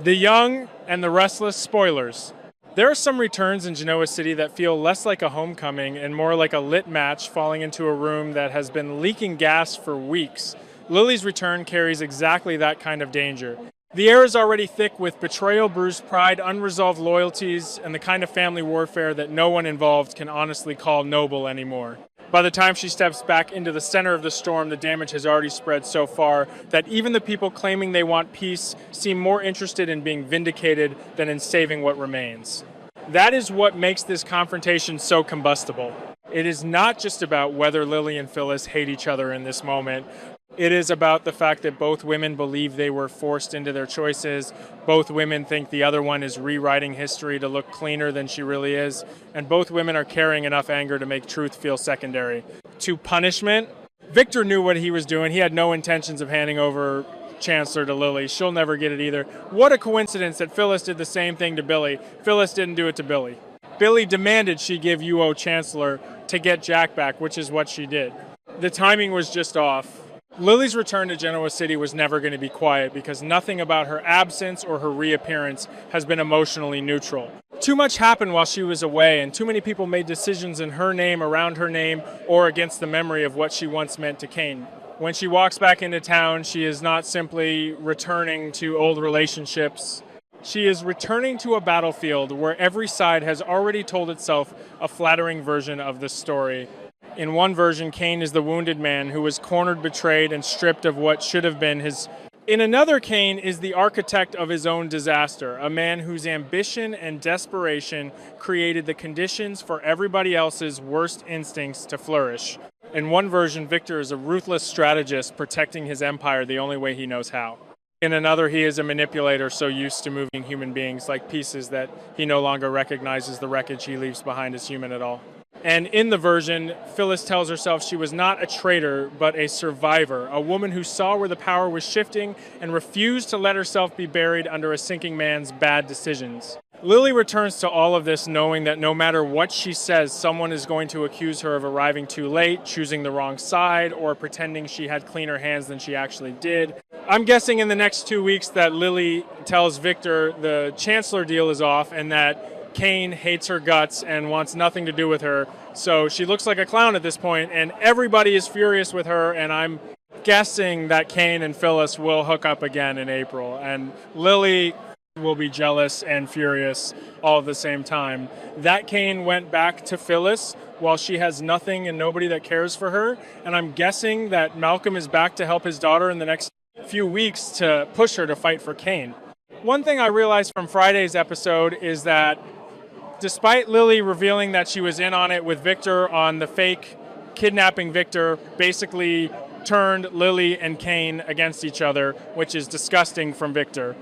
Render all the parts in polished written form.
The Young and the Restless spoilers. There are some returns in Genoa City that feel less like a homecoming and more like a lit match falling into a room that has been leaking gas for weeks. Lily's return carries exactly that kind of danger. The air is already thick with betrayal, bruised pride, unresolved loyalties, and the kind of family warfare that no one involved can honestly call noble anymore. By the time she steps back into the center of the storm, the damage has already spread so far that even the people claiming they want peace seem more interested in being vindicated than in saving what remains. That is what makes this confrontation so combustible. It is not just about whether Lily and Phyllis hate each other in this moment. It is about the fact that both women believe they were forced into their choices. Both women think the other one is rewriting history to look cleaner than she really is. And both women are carrying enough anger to make truth feel secondary. To punishment, Victor knew what he was doing. He had no intentions of handing over Chancellor to Lily. She'll never get it either. What a coincidence that Phyllis did the same thing to Billy. Phyllis didn't do it to Billy. Billy demanded she give UO Chancellor to get Jack back, which is what she did. The timing was just off. Lily's return to Genoa City was never going to be quiet because nothing about her absence or her reappearance has been emotionally neutral. Too much happened while she was away, and too many people made decisions in her name, around her name, or against the memory of what she once meant to Kane. When she walks back into town, she is not simply returning to old relationships. She is returning to a battlefield where every side has already told itself a flattering version of the story. In one version, Kane is the wounded man who was cornered, betrayed, and stripped of what should have been his. In another, Kane is the architect of his own disaster, a man whose ambition and desperation created the conditions for everybody else's worst instincts to flourish. In one version, Victor is a ruthless strategist protecting his empire the only way he knows how. In another, he is a manipulator so used to moving human beings like pieces that he no longer recognizes the wreckage he leaves behind as human at all. And in the version, Phyllis tells herself she was not a traitor, but a survivor, a woman who saw where the power was shifting and refused to let herself be buried under a sinking man's bad decisions. Lily returns to all of this knowing that no matter what she says, someone is going to accuse her of arriving too late, choosing the wrong side, or pretending she had cleaner hands than she actually did. I'm guessing in the next 2 weeks that Lily tells Victor the Chancellor deal is off and that Kane hates her guts and wants nothing to do with her. So she looks like a clown at this point, and everybody is furious with her, and I'm guessing that Kane and Phyllis will hook up again in April. And Lily will be jealous and furious all at the same time. That Kane went back to Phyllis while she has nothing and nobody that cares for her. And I'm guessing that Malcolm is back to help his daughter in the next few weeks to push her to fight for Kane. One thing I realized from Friday's episode is that despite Lily revealing that she was in on it with Victor on the fake kidnapping, Victor basically turned Lily and Kane against each other, which is disgusting from Victor.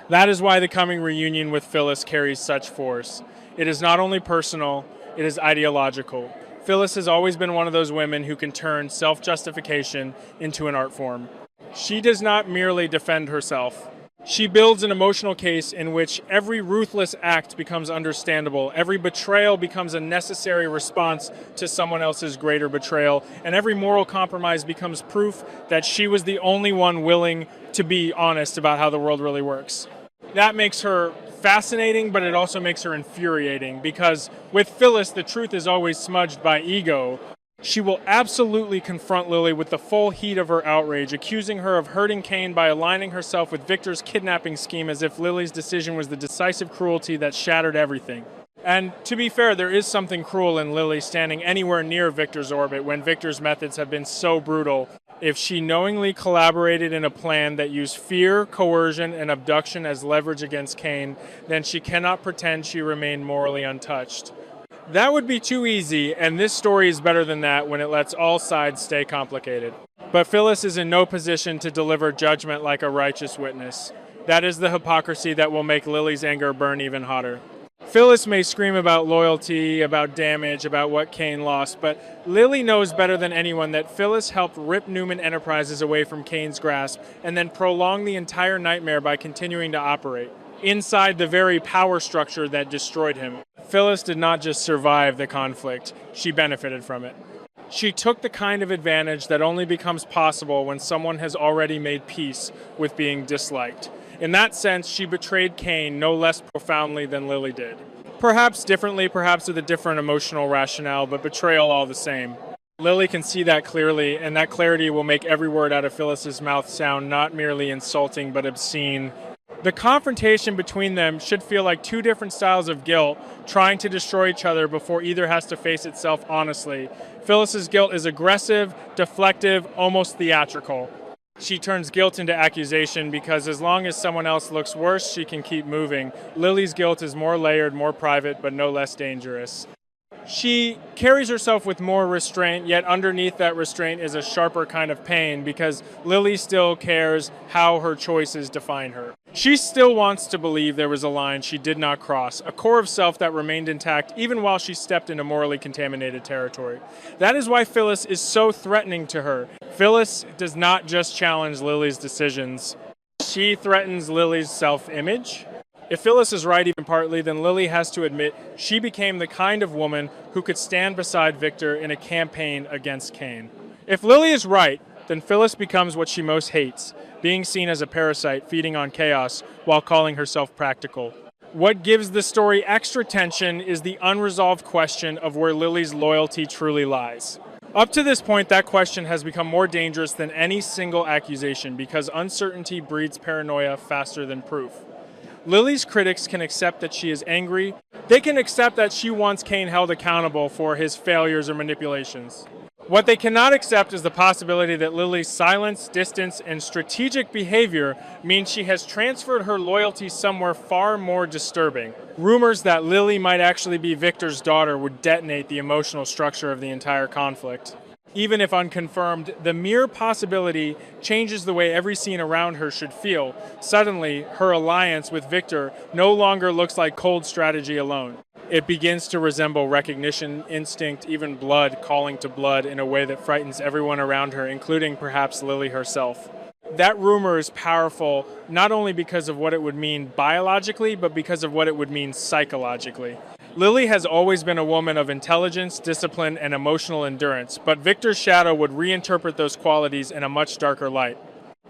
That is why the coming reunion with Phyllis carries such force. It is not only personal, it is ideological. Phyllis has always been one of those women who can turn self-justification into an art form. She does not merely defend herself. She builds an emotional case in which every ruthless act becomes understandable, every betrayal becomes a necessary response to someone else's greater betrayal, and every moral compromise becomes proof that she was the only one willing to be honest about how the world really works. That makes her fascinating, but it also makes her infuriating, because with Phyllis, the truth is always smudged by ego. She will absolutely confront Lily with the full heat of her outrage, accusing her of hurting Kane by aligning herself with Victor's kidnapping scheme as if Lily's decision was the decisive cruelty that shattered everything. And to be fair, there is something cruel in Lily standing anywhere near Victor's orbit when Victor's methods have been so brutal. If she knowingly collaborated in a plan that used fear, coercion, and abduction as leverage against Kane, then she cannot pretend she remained morally untouched. That would be too easy, and this story is better than that when it lets all sides stay complicated. But Phyllis is in no position to deliver judgment like a righteous witness. That is the hypocrisy that will make Lily's anger burn even hotter. Phyllis may scream about loyalty, about damage, about what Kane lost, but Lily knows better than anyone that Phyllis helped rip Newman Enterprises away from Kane's grasp and then prolong the entire nightmare by continuing to operate inside the very power structure that destroyed him. Phyllis did not just survive the conflict, she benefited from it. She took the kind of advantage that only becomes possible when someone has already made peace with being disliked. In that sense, she betrayed Kane no less profoundly than Lily did. Perhaps differently, perhaps with a different emotional rationale, but betrayal all the same. Lily can see that clearly, and that clarity will make every word out of Phyllis's mouth sound not merely insulting but obscene. The confrontation between them should feel like two different styles of guilt trying to destroy each other before either has to face itself honestly. Phyllis's guilt is aggressive, deflective, almost theatrical. She turns guilt into accusation because as long as someone else looks worse, she can keep moving. Lily's guilt is more layered, more private, but no less dangerous. She carries herself with more restraint, yet underneath that restraint is a sharper kind of pain because Lily still cares how her choices define her. She still wants to believe there was a line she did not cross, a core of self that remained intact even while she stepped into morally contaminated territory. That is why Phyllis is so threatening to her. Phyllis does not just challenge Lily's decisions. She threatens Lily's self-image. If Phyllis is right even partly, then Lily has to admit she became the kind of woman who could stand beside Victor in a campaign against Kane. If Lily is right, then Phyllis becomes what she most hates, being seen as a parasite feeding on chaos while calling herself practical. What gives the story extra tension is the unresolved question of where Lily's loyalty truly lies. Up to this point, that question has become more dangerous than any single accusation because uncertainty breeds paranoia faster than proof. Lily's critics can accept that she is angry. They can accept that she wants Kane held accountable for his failures or manipulations. What they cannot accept is the possibility that Lily's silence, distance, and strategic behavior means she has transferred her loyalty somewhere far more disturbing. Rumors that Lily might actually be Victor's daughter would detonate the emotional structure of the entire conflict. Even if unconfirmed, the mere possibility changes the way every scene around her should feel. Suddenly, her alliance with Victor no longer looks like cold strategy alone. It begins to resemble recognition, instinct, even blood calling to blood in a way that frightens everyone around her, including perhaps Lily herself. That rumor is powerful not only because of what it would mean biologically, but because of what it would mean psychologically. Lily has always been a woman of intelligence, discipline, and emotional endurance, but Victor's shadow would reinterpret those qualities in a much darker light.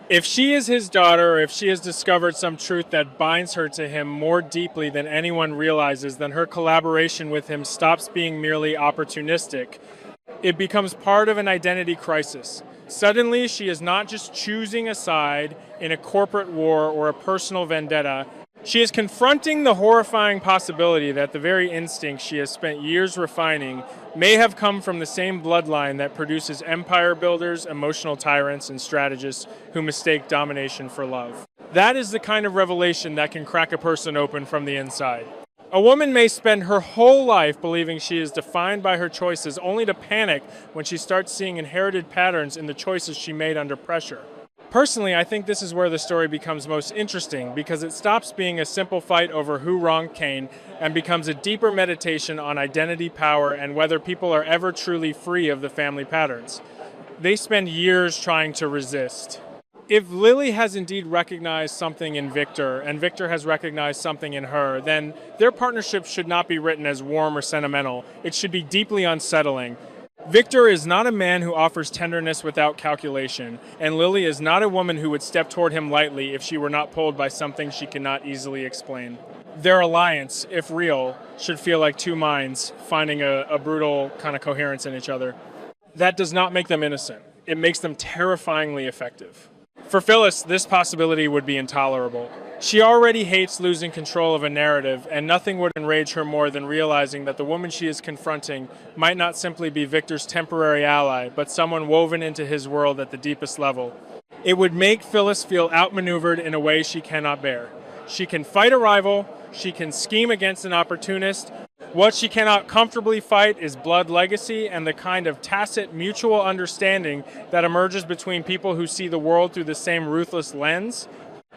If she is his daughter, or if she has discovered some truth that binds her to him more deeply than anyone realizes, then her collaboration with him stops being merely opportunistic. It becomes part of an identity crisis. Suddenly, she is not just choosing a side in a corporate war or a personal vendetta. She is confronting the horrifying possibility that the very instincts she has spent years refining may have come from the same bloodline that produces empire builders, emotional tyrants, and strategists who mistake domination for love. That is the kind of revelation that can crack a person open from the inside. A woman may spend her whole life believing she is defined by her choices, only to panic when she starts seeing inherited patterns in the choices she made under pressure. Personally, I think this is where the story becomes most interesting because it stops being a simple fight over who wronged Kane and becomes a deeper meditation on identity, power, and whether people are ever truly free of the family patterns. They spend years trying to resist. If Lily has indeed recognized something in Victor and Victor has recognized something in her, then their partnership should not be written as warm or sentimental. It should be deeply unsettling. Victor is not a man who offers tenderness without calculation, and Lily is not a woman who would step toward him lightly if she were not pulled by something she cannot easily explain. Their alliance, if real, should feel like two minds finding a brutal kind of coherence in each other. That does not make them innocent. It makes them terrifyingly effective. For Phyllis, this possibility would be intolerable. She already hates losing control of a narrative, and nothing would enrage her more than realizing that the woman she is confronting might not simply be Victor's temporary ally, but someone woven into his world at the deepest level. It would make Phyllis feel outmaneuvered in a way she cannot bear. She can fight a rival, she can scheme against an opportunist. What she cannot comfortably fight is blood legacy and the kind of tacit mutual understanding that emerges between people who see the world through the same ruthless lens.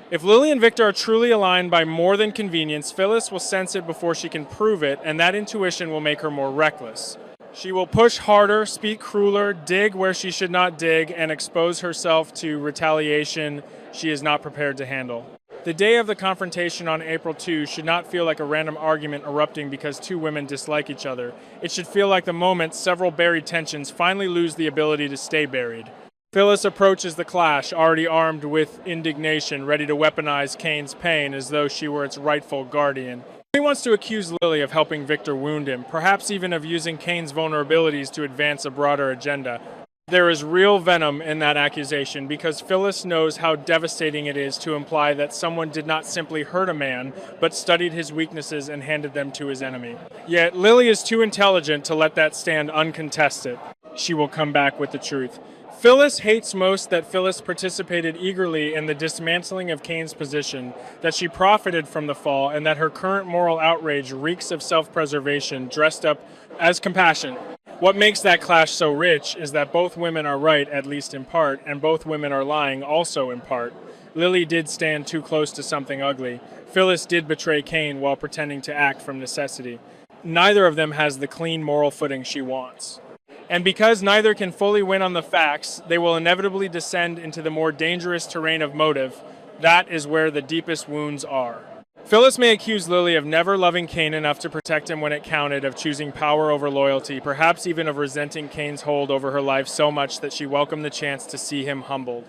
If Lily and Victor are truly aligned by more than convenience, Phyllis will sense it before she can prove it, and that intuition will make her more reckless. She will push harder, speak crueler, dig where she should not dig, and expose herself to retaliation she is not prepared to handle. The day of the confrontation on April 2 should not feel like a random argument erupting because two women dislike each other. It should feel like the moment several buried tensions finally lose the ability to stay buried. Phyllis approaches the clash, already armed with indignation, ready to weaponize Kane's pain as though she were its rightful guardian. He wants to accuse Lily of helping Victor wound him, perhaps even of using Kane's vulnerabilities to advance a broader agenda. There is real venom in that accusation because Phyllis knows how devastating it is to imply that someone did not simply hurt a man, but studied his weaknesses and handed them to his enemy. Yet Lily is too intelligent to let that stand uncontested. She will come back with the truth. Phyllis hates most that Phyllis participated eagerly in the dismantling of Kane's position, that she profited from the fall, and that her current moral outrage reeks of self-preservation dressed up as compassion. What makes that clash so rich is that both women are right, at least in part, and both women are lying also in part. Lily did stand too close to something ugly. Phyllis did betray Kane while pretending to act from necessity. Neither of them has the clean moral footing she wants. And because neither can fully win on the facts, they will inevitably descend into the more dangerous terrain of motive. That is where the deepest wounds are. Phyllis may accuse Lily of never loving Kane enough to protect him when it counted, of choosing power over loyalty, perhaps even of resenting Kane's hold over her life so much that she welcomed the chance to see him humbled.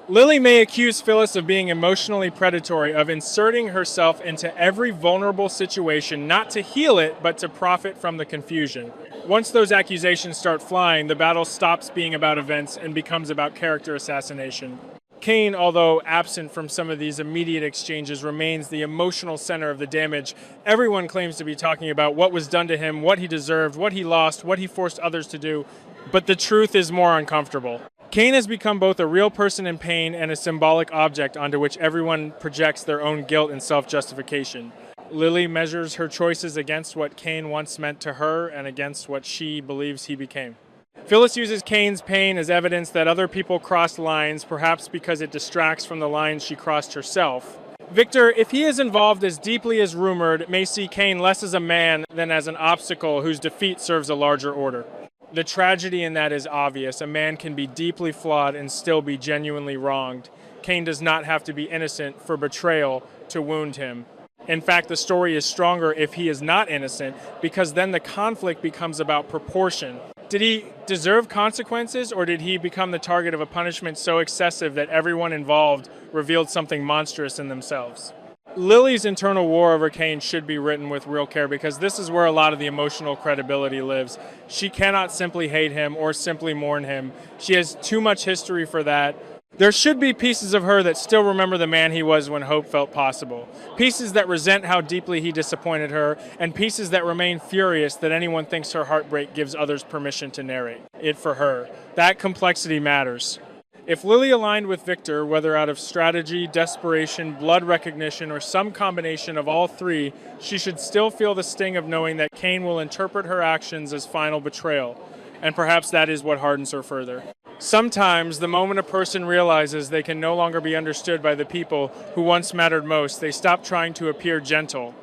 Lily may accuse Phyllis of being emotionally predatory, of inserting herself into every vulnerable situation, not to heal it, but to profit from the confusion. Once those accusations start flying, the battle stops being about events and becomes about character assassination. Kane, although absent from some of these immediate exchanges, remains the emotional center of the damage. Everyone claims to be talking about what was done to him, what he deserved, what he lost, what he forced others to do, but the truth is more uncomfortable. Kane has become both a real person in pain and a symbolic object onto which everyone projects their own guilt and self-justification. Lily measures her choices against what Kane once meant to her and against what she believes he became. Phyllis uses Kane's pain as evidence that other people crossed lines, perhaps because it distracts from the lines she crossed herself. Victor, if he is involved as deeply as rumored, may see Kane less as a man than as an obstacle whose defeat serves a larger order. The tragedy in that is obvious. A man can be deeply flawed and still be genuinely wronged. Kane does not have to be innocent for betrayal to wound him. In fact, the story is stronger if he is not innocent, because then the conflict becomes about proportion. Did he deserve consequences, or did he become the target of a punishment so excessive that everyone involved revealed something monstrous in themselves? Lily's internal war over Kane should be written with real care, because this is where a lot of the emotional credibility lives. She cannot simply hate him or simply mourn him. She has too much history for that. There should be pieces of her that still remember the man he was when hope felt possible. Pieces that resent how deeply he disappointed her, and pieces that remain furious that anyone thinks her heartbreak gives others permission to narrate it for her. That complexity matters. If Lily aligned with Victor, whether out of strategy, desperation, blood recognition, or some combination of all three, she should still feel the sting of knowing that Kane will interpret her actions as final betrayal. And perhaps that is what hardens her further. Sometimes, the moment a person realizes they can no longer be understood by the people who once mattered most, they stop trying to appear gentle.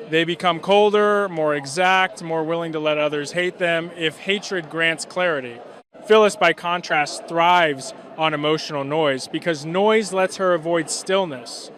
They become colder, more exact, more willing to let others hate them if hatred grants clarity. Phyllis, by contrast, thrives on emotional noise because noise lets her avoid stillness.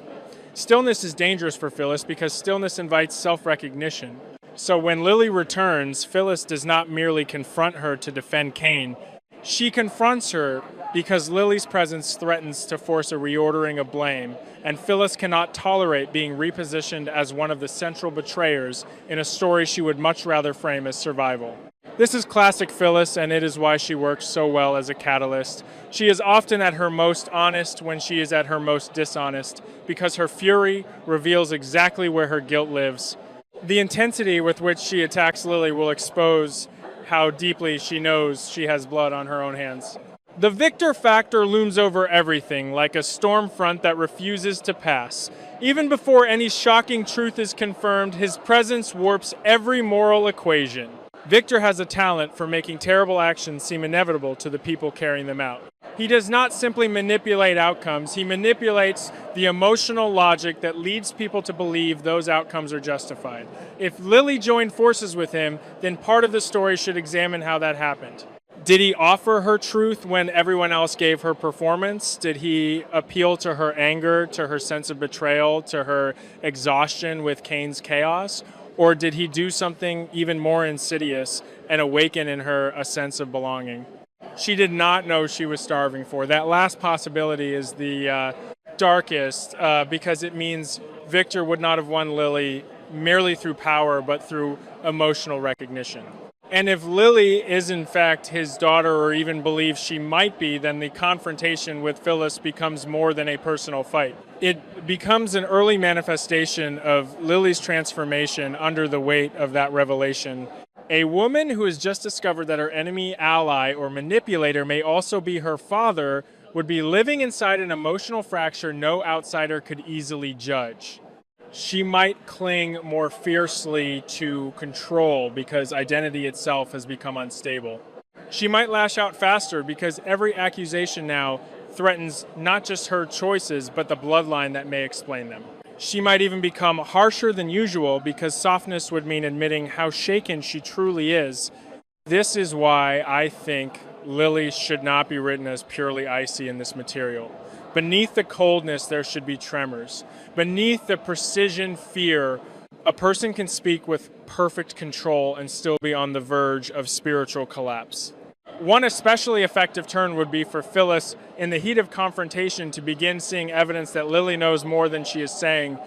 Stillness is dangerous for Phyllis because stillness invites self-recognition. So when Lily returns, Phyllis does not merely confront her to defend Kane. She confronts her because Lily's presence threatens to force a reordering of blame, and Phyllis cannot tolerate being repositioned as one of the central betrayers in a story she would much rather frame as survival. This is classic Phyllis, and it is why she works so well as a catalyst. She is often at her most honest when she is at her most dishonest, because her fury reveals exactly where her guilt lives. The intensity with which she attacks Lily will expose how deeply she knows she has blood on her own hands. The Victor factor looms over everything, like a storm front that refuses to pass. Even before any shocking truth is confirmed, his presence warps every moral equation. Victor has a talent for making terrible actions seem inevitable to the people carrying them out. He does not simply manipulate outcomes, he manipulates the emotional logic that leads people to believe those outcomes are justified. If Lily joined forces with him, then part of the story should examine how that happened. Did he offer her truth when everyone else gave her performance? Did he appeal to her anger, to her sense of betrayal, to her exhaustion with Kane's chaos? Or did he do something even more insidious and awaken in her a sense of belonging? She did not know she was starving for. That last possibility is the darkest because it means Victor would not have won Lily merely through power, but through emotional recognition. And if Lily is in fact his daughter, or even believes she might be, then the confrontation with Phyllis becomes more than a personal fight. It becomes an early manifestation of Lily's transformation under the weight of that revelation. A woman who has just discovered that her enemy, ally, or manipulator may also be her father would be living inside an emotional fracture no outsider could easily judge. She might cling more fiercely to control because identity itself has become unstable. She might lash out faster because every accusation now threatens not just her choices, but the bloodline that may explain them. She might even become harsher than usual because softness would mean admitting how shaken she truly is. This is why I think Lily should not be written as purely icy in this material. Beneath the coldness, there should be tremors. Beneath the precision fear, a person can speak with perfect control and still be on the verge of spiritual collapse. One especially effective turn would be for Phyllis, in the heat of confrontation, to begin seeing evidence that Lily knows more than she is saying.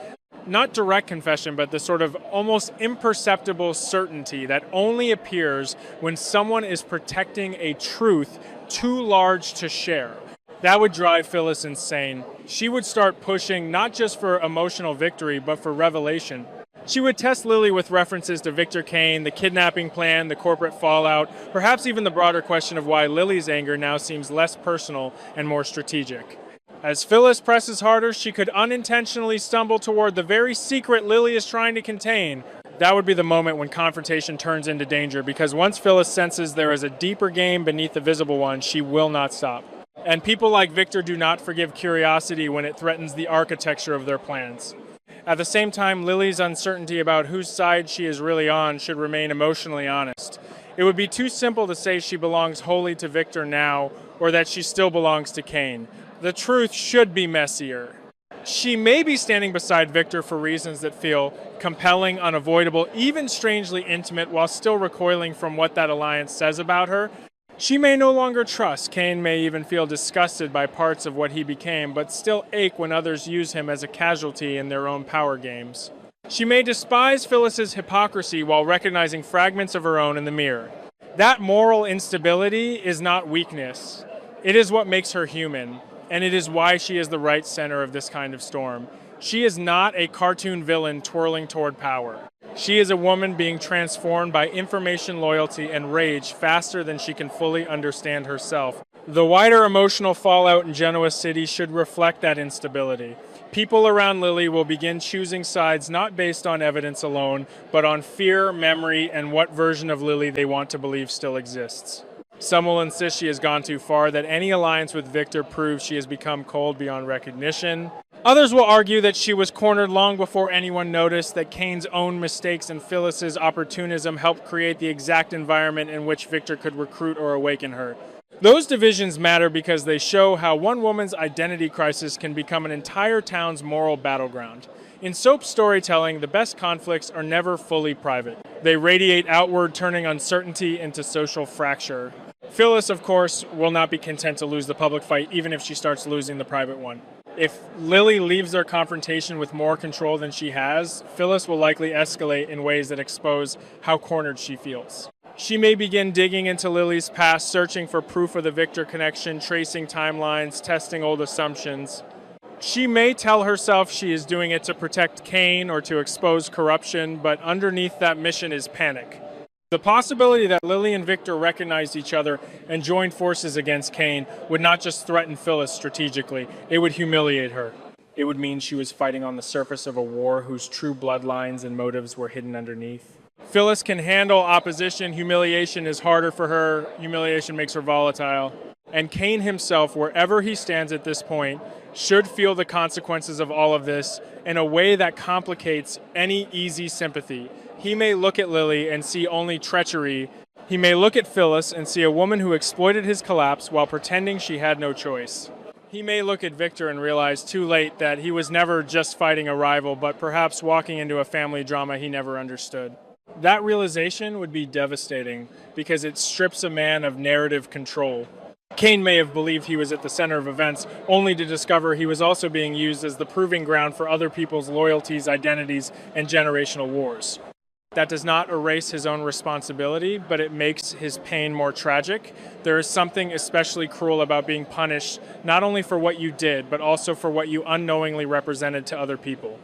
Not direct confession, but the sort of almost imperceptible certainty that only appears when someone is protecting a truth too large to share. That would drive Phyllis insane. She would start pushing not just for emotional victory, but for revelation. She would test Lily with references to Victor Kane, the kidnapping plan, the corporate fallout, perhaps even the broader question of why Lily's anger now seems less personal and more strategic. As Phyllis presses harder, she could unintentionally stumble toward the very secret Lily is trying to contain. That would be the moment when confrontation turns into danger, because once Phyllis senses there is a deeper game beneath the visible one, she will not stop. And people like Victor do not forgive curiosity when it threatens the architecture of their plans. At the same time, Lily's uncertainty about whose side she is really on should remain emotionally honest. It would be too simple to say she belongs wholly to Victor now, or that she still belongs to Kane. The truth should be messier. She may be standing beside Victor for reasons that feel compelling, unavoidable, even strangely intimate, while still recoiling from what that alliance says about her. She may no longer trust. Kane may even feel disgusted by parts of what he became, but still ache when others use him as a casualty in their own power games. She may despise Phyllis's hypocrisy while recognizing fragments of her own in the mirror. That moral instability is not weakness. It is what makes her human, and it is why she is the right center of this kind of storm. She is not a cartoon villain twirling toward power. She is a woman being transformed by information, loyalty, and rage faster than she can fully understand herself. The wider emotional fallout in Genoa City should reflect that instability. People around Lily will begin choosing sides not based on evidence alone, but on fear, memory, and what version of Lily they want to believe still exists. Some will insist she has gone too far, that any alliance with Victor proves she has become cold beyond recognition. Others will argue that she was cornered long before anyone noticed, that Kane's own mistakes and Phyllis's opportunism helped create the exact environment in which Victor could recruit or awaken her. Those divisions matter because they show how one woman's identity crisis can become an entire town's moral battleground. In soap storytelling, the best conflicts are never fully private. They radiate outward, turning uncertainty into social fracture. Phyllis, of course, will not be content to lose the public fight, even if she starts losing the private one. If Lily leaves their confrontation with more control than she has, Phyllis will likely escalate in ways that expose how cornered she feels. She may begin digging into Lily's past, searching for proof of the Victor connection, tracing timelines, testing old assumptions. She may tell herself she is doing it to protect Kane or to expose corruption, but underneath that mission is panic. The possibility that Lily and Victor recognized each other and joined forces against Kane would not just threaten Phyllis strategically, it would humiliate her. It would mean she was fighting on the surface of a war whose true bloodlines and motives were hidden underneath. Phyllis can handle opposition. Humiliation is harder for her. Humiliation makes her volatile. And Kane himself, wherever he stands at this point, should feel the consequences of all of this in a way that complicates any easy sympathy. He may look at Lily and see only treachery. He may look at Phyllis and see a woman who exploited his collapse while pretending she had no choice. He may look at Victor and realize too late that he was never just fighting a rival, but perhaps walking into a family drama he never understood. That realization would be devastating because it strips a man of narrative control. Cain may have believed he was at the center of events, only to discover he was also being used as the proving ground for other people's loyalties, identities, and generational wars. That does not erase his own responsibility, but it makes his pain more tragic. There is something especially cruel about being punished, not only for what you did, but also for what you unknowingly represented to other people.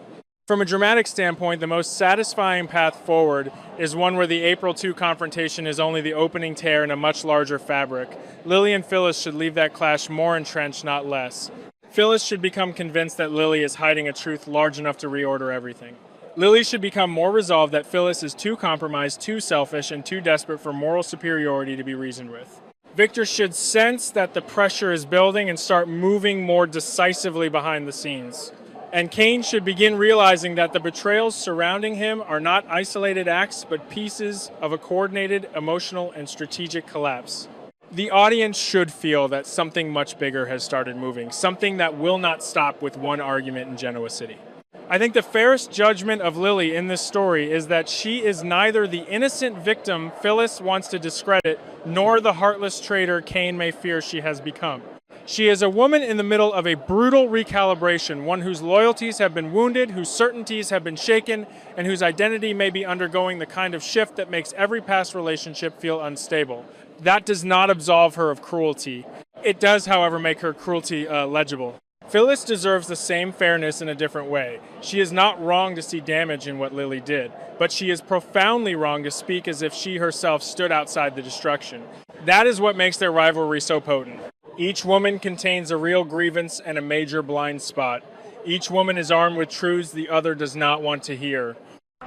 From a dramatic standpoint, the most satisfying path forward is one where the April 2 confrontation is only the opening tear in a much larger fabric. Lily and Phyllis should leave that clash more entrenched, not less. Phyllis should become convinced that Lily is hiding a truth large enough to reorder everything. Lily should become more resolved that Phyllis is too compromised, too selfish, and too desperate for moral superiority to be reasoned with. Victor should sense that the pressure is building and start moving more decisively behind the scenes. And Cain should begin realizing that the betrayals surrounding him are not isolated acts, but pieces of a coordinated, emotional, and strategic collapse. The audience should feel that something much bigger has started moving, something that will not stop with one argument in Genoa City. I think the fairest judgment of Lily in this story is that she is neither the innocent victim Phyllis wants to discredit, nor the heartless traitor Cain may fear she has become. She is a woman in the middle of a brutal recalibration, one whose loyalties have been wounded, whose certainties have been shaken, and whose identity may be undergoing the kind of shift that makes every past relationship feel unstable. That does not absolve her of cruelty. It does, however, make her cruelty legible. Phyllis deserves the same fairness in a different way. She is not wrong to see damage in what Lily did, but she is profoundly wrong to speak as if she herself stood outside the destruction. That is what makes their rivalry so potent. Each woman contains a real grievance and a major blind spot. Each woman is armed with truths the other does not want to hear.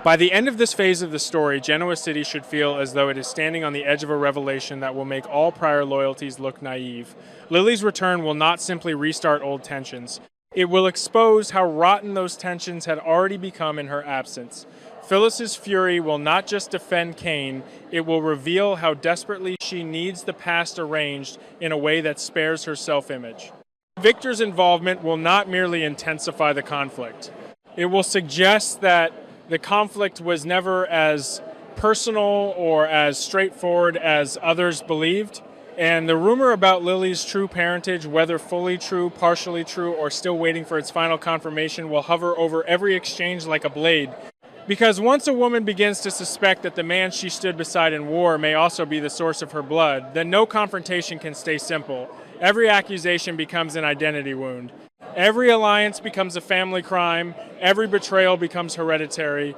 By the end of this phase of the story, Genoa City should feel as though it is standing on the edge of a revelation that will make all prior loyalties look naive. Lily's return will not simply restart old tensions. It will expose how rotten those tensions had already become in her absence. Phyllis's fury will not just defend Cain, it will reveal how desperately she needs the past arranged in a way that spares her self-image. Victor's involvement will not merely intensify the conflict. It will suggest that the conflict was never as personal or as straightforward as others believed, and the rumor about Lily's true parentage, whether fully true, partially true, or still waiting for its final confirmation, will hover over every exchange like a blade. Because once a woman begins to suspect that the man she stood beside in war may also be the source of her blood, then no confrontation can stay simple. Every accusation becomes an identity wound. Every alliance becomes a family crime. Every betrayal becomes hereditary.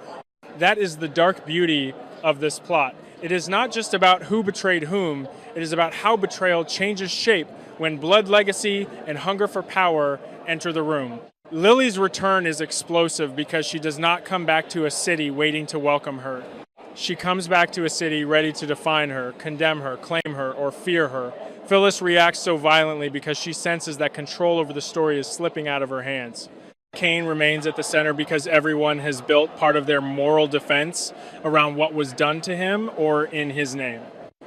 That is the dark beauty of this plot. It is not just about who betrayed whom. It is about how betrayal changes shape when blood legacy and hunger for power enter the room. Lily's return is explosive because she does not come back to a city waiting to welcome her. She comes back to a city ready to define her, condemn her, claim her, or fear her. Phyllis reacts so violently because she senses that control over the story is slipping out of her hands. Cain remains at the center because everyone has built part of their moral defense around what was done to him or in his name.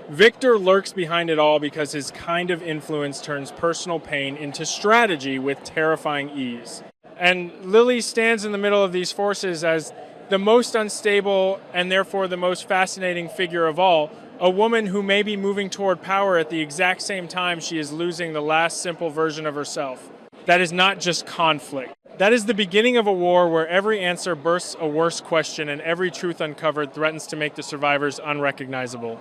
Victor lurks behind it all because his kind of influence turns personal pain into strategy with terrifying ease. And Lily stands in the middle of these forces as the most unstable and therefore the most fascinating figure of all, a woman who may be moving toward power at the exact same time she is losing the last simple version of herself. That is not just conflict. That is the beginning of a war where every answer bursts a worse question and every truth uncovered threatens to make the survivors unrecognizable.